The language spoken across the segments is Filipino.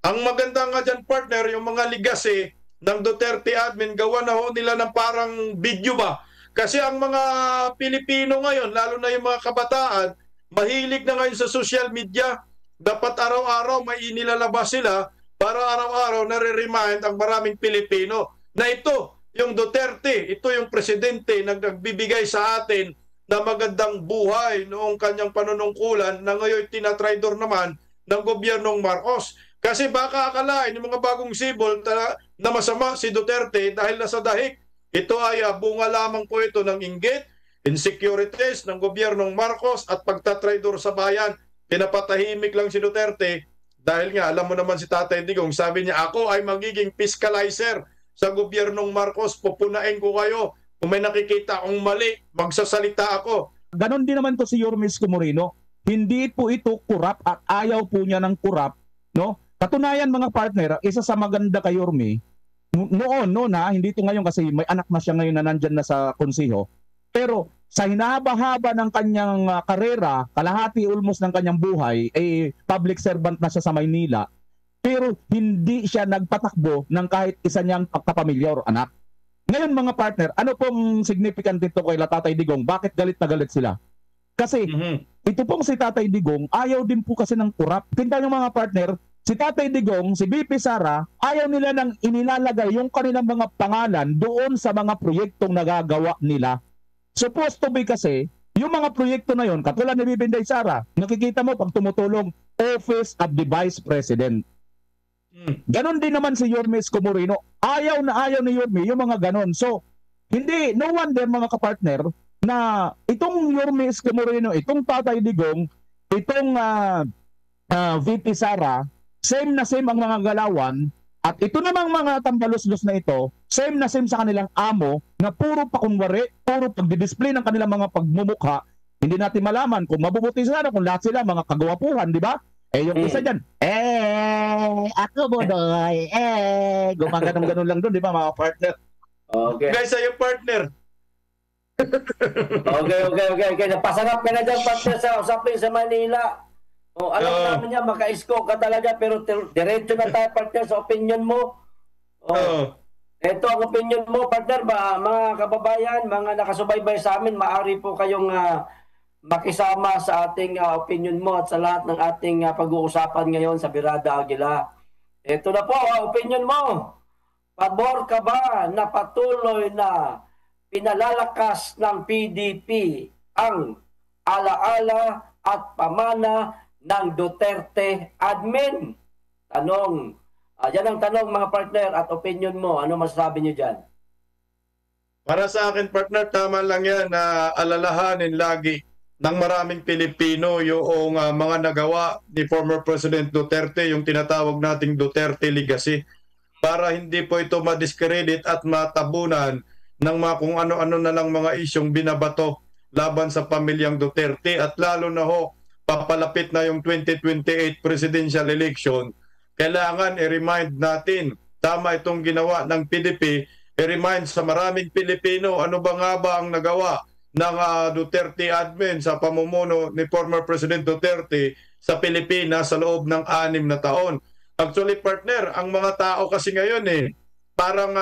Ang maganda nga dyan, partner, yung mga legacy ng Duterte admin, gawa na ho nila ng parang video ba? Kasi ang mga Pilipino ngayon, lalo na yung mga kabataan, mahilig na ngayon sa social media. Dapat araw-araw may inilalabas sila para araw-araw nare-remind ang maraming Pilipino na ito, yung Duterte, ito yung presidente na nagbibigay sa atin na magandang buhay noong kanyang panunungkulan na ngayon tinatraidor naman ng gobyernong Marcos. Kasi baka akalain yung mga bagong sibol na masama si Duterte dahil nasa dahig. Ito ay bunga lamang po ito ng inggit, insecurities ng gobyernong Marcos at pagtatraidor sa bayan. Pinapatahimik lang si Duterte dahil nga alam mo naman si Tatay Digong, sabi niya ako ay magiging fiscalizer sa gobyernong Marcos, pupunain ko kayo. Kung may nakikita akong mali, magsasalita ako. Ganon din naman to si Yorme Isko Moreno. Hindi po ito kurap at ayaw po niya ng kurap, no? Katunayan mga partner, isa sa maganda kay Yorme, noon hindi ito ngayon kasi may anak na siya ngayon na nandyan na sa konseho. Pero sa hinahaba-haba ng kanyang karera, kalahati almost ng kanyang buhay, public servant na siya sa Maynila. Pero hindi siya nagpatakbo ng kahit isa niyang kapamilya o anak. Ngayon mga partner, ano pong significant dito kay Tatay Digong? Bakit galit na galit sila? Kasi ito pong si Tatay Digong, ayaw din po kasi ng kurap. Tingnan yung mga partner, si Tatay Digong, si BP Sara, ayaw nila nang inilalagay yung kanilang mga pangalan doon sa mga proyektong nagagawa nila. Supposed to be kasi, yung mga proyekto na yon, katulad ni Bibinday Sara, nakikita mo pag tumutulong, Office of the Vice President. Ganon din naman si Yorme Isko Moreno. Ayaw na ayaw ni Yorme yung mga ganon. So, no wonder mga kapartner na itong Yorme Isko Moreno, itong Tatay Digong, itong VP Sara, same na same ang mga galawan. At ito namang mga tambalos-los na ito, same na same sa kanilang amo na puro pakunwari, puro pagdidisplay ng kanilang mga pagmumukha. Hindi natin malaman kung mabubuti sila, kung lahat sila mga kagawapuhan, di ba? Yung isa dyan, ako bodoy, gumaganon-ganon lang doon, di ba mga partner? Okay. Guys, sa'yo partner. Okay. Napasarap ka na dyan, partner, sa usapin sa Manila. Alam namin niya, maka-isko ka talaga, pero diretso na tayo, partner, sa opinion mo. Ito ang opinion mo, partner, mga kababayan, mga nakasubaybay sa amin, maaari po kayong makisama sa ating opinion mo at sa lahat ng ating pag-uusapan ngayon sa Virada Aguila. Ito na po, opinion mo. Pabor ka ba na patuloy na pinalalakas ng PDP ang alaala at pamana ng Duterte admin? Tanong. Yan ang tanong mga partner at opinion mo. Ano masasabi niyo dyan? Para sa akin partner, tama lang yan na alalahanin lagi ng maraming Pilipino yung mga nagawa ni former President Duterte, yung tinatawag nating Duterte Legacy, para hindi po ito ma-discredit at matabunan ng mga kung ano-ano na lang mga isyong binabato laban sa pamilyang Duterte. At lalo na ho, papalapit na yung 2028 presidential election, kailangan i-remind natin, tama itong ginawa ng PDP, i-remind sa maraming Pilipino ano ba nga ba ang nagawa ng Duterte admin sa pamumuno ni former President Duterte sa Pilipinas sa loob ng 6 na taon. Actually, partner, ang mga tao kasi ngayon parang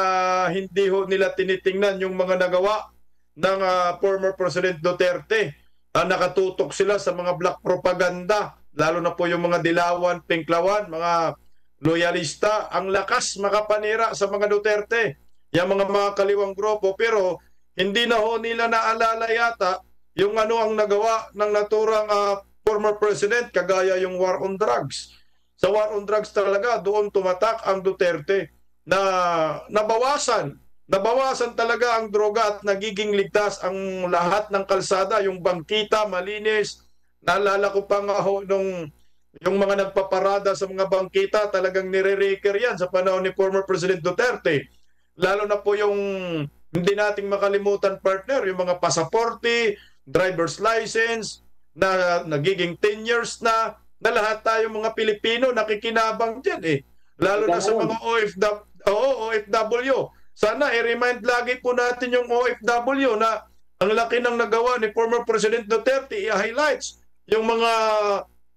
hindi ho nila tinitingnan yung mga nagawa ng former President Duterte. Nakatutok sila sa mga black propaganda, lalo na po yung mga dilawan, pinklawan, mga loyalista. Ang lakas makapanira sa mga Duterte, yung mga kaliwang grupo, pero hindi na ho nila naalala yata yung ano ang nagawa ng naturang former president, kagaya yung war on drugs. Sa war on drugs talaga, doon tumatak ang Duterte na nabawasan talaga ang droga at nagiging ligtas ang lahat ng kalsada, yung bangkita, malinis. Naalala ko pa nga ho nung yung mga nagpaparada sa mga bangkita, talagang nire-raker yan sa panahon ni former President Duterte. Lalo na po yung hindi nating makalimutan, partner, yung mga pasaporte, driver's license, na nagiging 10 years na lahat tayo mga Pilipino nakikinabang dyan Lalo na sa mga OFW. Sana i-remind lagi po natin yung OFW na ang laki ng nagawa ni former President Duterte, i-highlights yung mga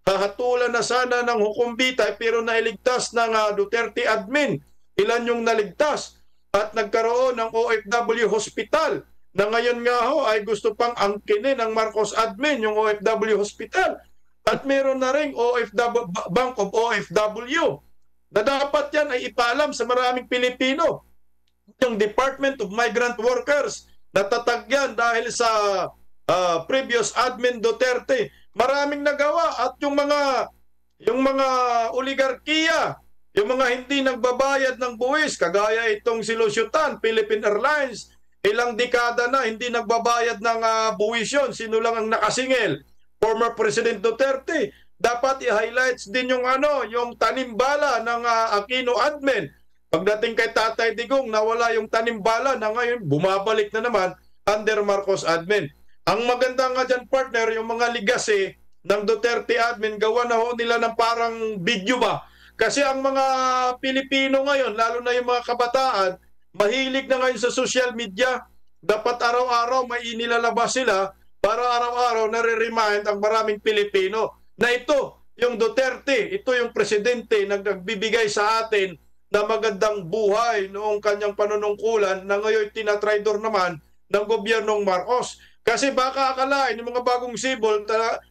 hahatulan na sana ng hukumbitay pero nailigtas ng Duterte admin. Ilan yung naligtas at nagkaroon ng OFW hospital na ngayon nga ho ay gusto pang angkinin ng Marcos admin yung OFW hospital. At meron na rin Bank of OFW na dapat yan ay ipaalam sa maraming Pilipino. Yung Department of Migrant Workers, natatag yan dahil sa previous admin Duterte. Maraming nagawa at yung mga oligarkiya, yung mga hindi nagbabayad ng buwis, kagaya itong si Lusyutan, Philippine Airlines, ilang dekada na hindi nagbabayad ng buwis yun. Sino lang ang nakasingil? Former President Duterte. Dapat i-highlights din yung yung tanimbala ng Aquino admin. Pagdating kay Tatay Digong, nawala yung tanimbala na ngayon bumabalik na naman under Marcos admin. Ang maganda nga dyan, partner, yung mga legacy ng Duterte admin, gawa na ho nila ng parang video ba? Kasi ang mga Pilipino ngayon, lalo na yung mga kabataan, mahilig na ngayon sa social media. Dapat araw-araw may inilalabas sila para araw-araw nare-remind ang maraming Pilipino na ito, yung Duterte, ito yung presidente na nagbibigay sa atin na magandang buhay noong kanyang panunungkulan na ngayon tinatraidor naman ng gobyernong Marcos. Kasi baka akalain yung mga bagong sibol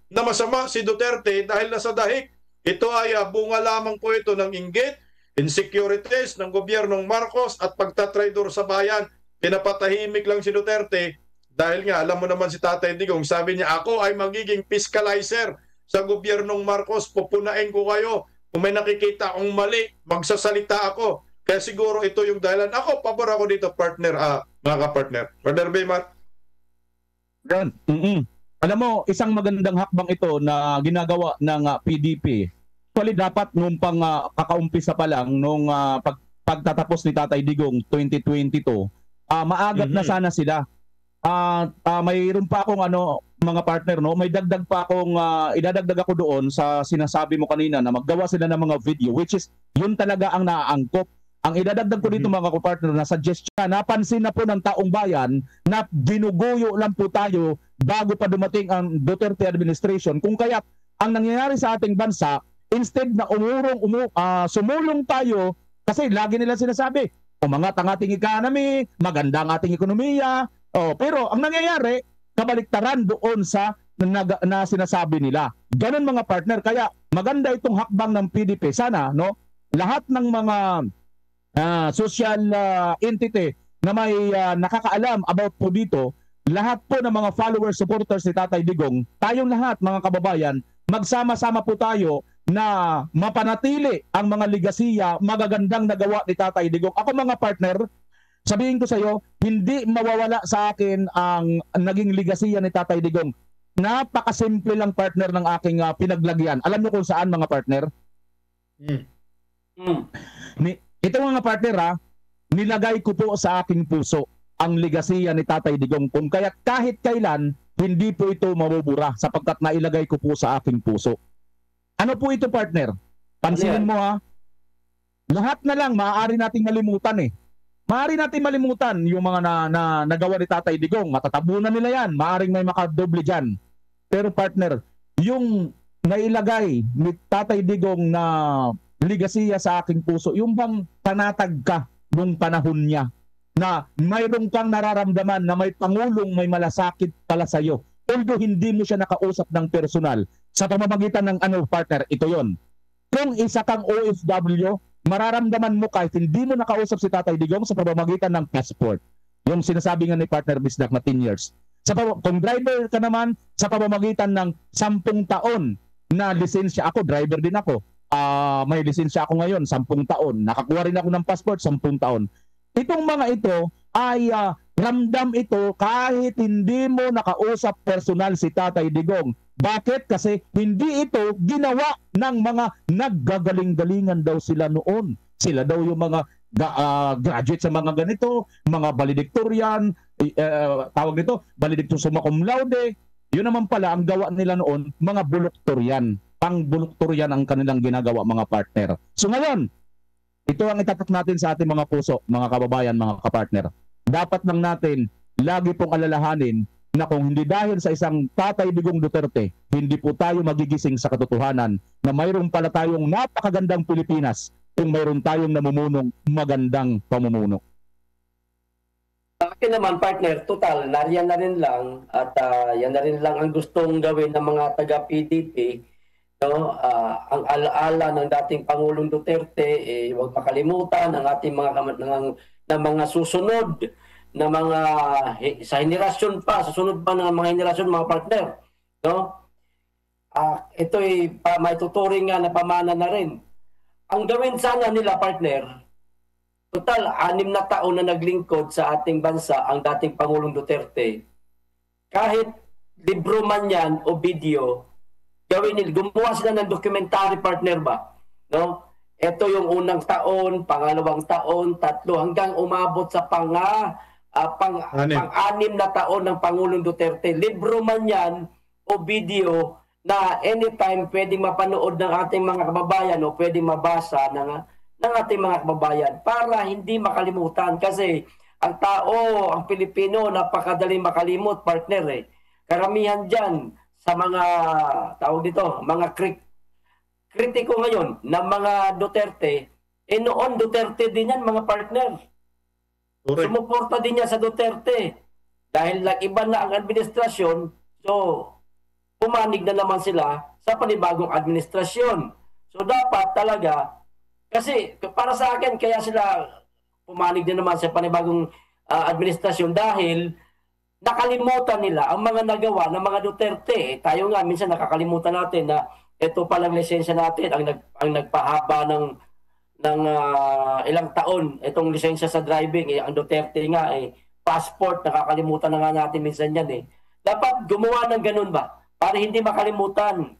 na masama si Duterte dahil nasa dahig. Ito ay bunga lamang po ito ng inggit, insecurities ng gobyernong Marcos at pagtatraidor sa bayan. Pinapatahimik lang si Duterte dahil nga alam mo naman si Tatay Digong, sabi niya ako ay magiging fiscalizer sa gobyernong Marcos, pupunain ko kayo. Kung may nakikita akong mali, magsasalita ako. Kaya siguro ito yung dahilan. Ako, pabor ako dito, partner, mga kapartner. Partner Baymar. Yan. Alam mo, isang magandang hakbang ito na ginagawa ng PDP. Actually, dapat nung kakaumpisa pa lang, nung pagtatapos ni Tatay Digong 2022, maagap na sana sila. Mayroon pa akong mga partner, no? May dagdag pa akong idadagdag ako doon sa sinasabi mo kanina na maggawa sila ng mga video, which is yun talaga ang naaangkop. Ang idadagdag ko dito mga partner na suggestion, napansin na po ng taong bayan na ginuguyo lang po tayo bago pa dumating ang Duterte administration. Kung kaya ang nangyayari sa ating bansa, instead na sumulong tayo, kasi lagi nila sinasabi, umangat ang ating economy, maganda ang ating ekonomiya, pero ang nangyayari, kabaliktaran doon sa na sinasabi nila. Ganun mga partner. Kaya maganda itong hakbang ng PDP. Sana, no, lahat ng mga social entity na may nakakaalam about po dito, lahat po ng mga followers, supporters ni Tatay Digong, tayong lahat mga kababayan, magsama-sama po tayo na mapanatili ang mga ligasiya, magagandang nagawa ni Tatay Digong. Ako mga partner, sabihin ko sa iyo, hindi mawawala sa akin ang naging ligasiya ni Tatay Digong. Napakasimple lang partner ng aking pinaglagyan. Alam niyo kung saan mga partner? Ito mga partner nilagay ko po sa aking puso ang ligasiya ni Tatay Digong. Kung kaya kahit kailan, hindi po ito mabubura sapagkat nailagay ko po sa aking puso. Ano po ito partner? Pansinin mo lahat na lang maaari nating malimutan Maaari natin malimutan yung mga nagawa ni Tatay Digong. Matatabunan nila yan. Maaring may makadoble dyan. Pero partner, yung nailagay ni Tatay Digong na ligasiya sa aking puso, yung bang panatag ka nung panahon niya na mayroon kang nararamdaman na may pangulong may malasakit pala sa'yo. Although hindi mo siya nakausap ng personal, sa pamamagitan ng partner, ito yon. Kung isa kang OFW, mararamdaman mo kahit hindi mo nakausap si Tatay Digong sa pamamagitan ng passport. Yung sinasabi nga ni partner Bisdak na 10 years. Kung driver ka naman, sa pamamagitan ng 10 taon na lisensya, ako, driver din ako. May lisensya ako ngayon, 10 taon. Nakakuha rin ako ng passport, 10 taon. Itong mga ito ay ramdam ito kahit hindi mo nakausap personal si Tatay Digong. Bakit? Kasi hindi ito ginawa ng mga naggagaling-galingan daw sila noon. Sila daw yung mga graduate sa mga ganito, mga valedictorian, tawag nito, valedictorian summa cum laude. Yun naman pala ang gawa nila noon, mga buloktorian. Pang-buloktorian ang kanilang ginagawa mga partner. So ngayon, ito ang itatak natin sa ating mga puso, mga kababayan, mga kapartner. Dapat lang natin lagi pong alalahanin na kung hindi dahil sa isang Tatay Digong Duterte, hindi po tayo magigising sa katotohanan na mayroon pala tayong napakagandang Pilipinas kung mayroon tayong namumunong magandang pamumuno. Sa akin naman, partner, total, nariyan na rin lang at yan na rin lang ang gustong gawin ng mga taga-PDP. No? Ang alaala ng dating Pangulong Duterte, huwag makalimutan ang ating mga susunod na mga sa henerasyon pa, susunod pa ng mga henerasyon, mga partner. No? Ito'y may tuturing nga na pamana na rin. Ang gawin sana nila, partner, total, 6 na taon na naglingkod sa ating bansa ang dating Pangulong Duterte. Kahit libro man yan o video, gumawa sila ng documentary, partner ba? No? Ito yung unang taon, pangalawang taon, tatlo, hanggang umabot sa pang-6 na taon ng Pangulong Duterte. Libro man yan o video na anytime pwedeng mapanood ng ating mga kababayan o pwedeng mabasa ng ating mga kababayan para hindi makalimutan. Kasi ang tao, ang Pilipino, napakadaling makalimot, partner. Karamihan dyan sa mga tawag dito, mga kritiko ngayon ng mga Duterte, noon Duterte din yan, mga partner. Correct. Sumuporta din niya sa Duterte. Dahil iba na ang administrasyon, so pumanig na naman sila sa panibagong administrasyon. So dapat talaga, kasi para sa akin, kaya sila pumanig na naman sa panibagong administrasyon dahil nakalimutan nila ang mga nagawa ng mga Duterte. Tayo nga, minsan nakakalimutan natin na ito palang lisensya natin ang nagpahaba ng ilang taon itong lisensya sa driving. Ang Duterte nga, passport, nakakalimutan na nga natin minsan yan. Dapat gumawa ng ganun ba? Para hindi makalimutan.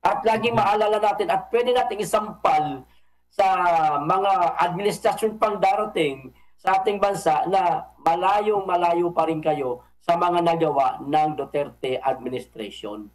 At laging maalala natin at pwede natin isampal sa mga administrasyon pang darating sa ating bansa na malayo-malayo pa rin kayo sa mga nagawa ng Duterte administration.